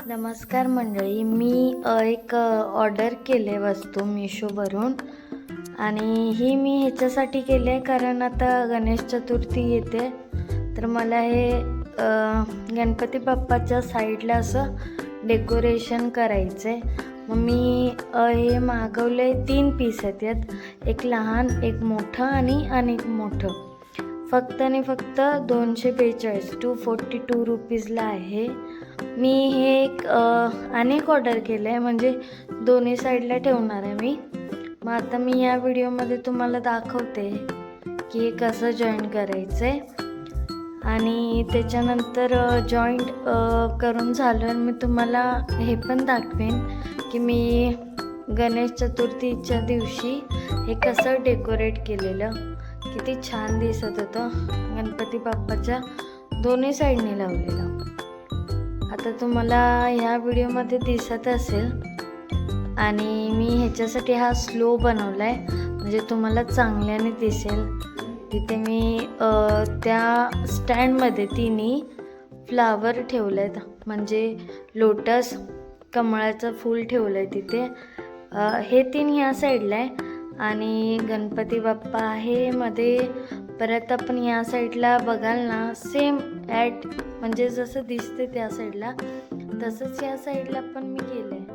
नमस्कार मंडळी, मी एक ऑर्डर केले वस्तू मिशोवरून आणि ही मी ह्याच्यासाठी केली आहे कारण आता गणेश चतुर्थी येते. तर मला हे गणपती बाप्पाच्या साईडला असं डेकोरेशन करायचं आहे. मग मी हे मागवले 3 पीस आहेत. यात एक लहान, एक मोठं आणि एक मोठं. फक्त आणि फक्त 242 रुपीजला आहे. मी हे एक अनेक ऑर्डर केलं आहे, म्हणजे दोन्ही साईडला ठेवणार आहे मी. मग आता मी या व्हिडिओमध्ये तुम्हाला दाखवते की हे कसं जॉईंट करायचं आहे. आणि त्याच्यानंतर जॉईंट करून झालं मी तुम्हाला हे पण दाखवेन की मी गणेश चतुर्थीच्या दिवशी हे कसं डेकोरेट केलेलं. किती छान दिसत होतं, गणपती बाप्पाच्या दोन्ही साईडने लावलेलं. आता तुम्हाला ह्या व्हिडिओमध्ये दिसत असेल. आणि मी ह्याच्यासाठी हा स्लो बनवला आहे, म्हणजे तुम्हाला चांगल्याने दिसेल. तिथे मी त्या स्टँडमध्ये तिन्ही फ्लावर ठेवले आहेत, म्हणजे लोटस, कमळाचं फूल ठेवलं आहे तिथे. हे 3 ह्या साईडला आहे आणि गणपती बाप्पा आहे मध्ये. परत आपण या साईडला बघाल ना, सेम ॲट म्हणजे जसं दिसते त्या साईडला तसंच या साईडला पण मी केलं आहे.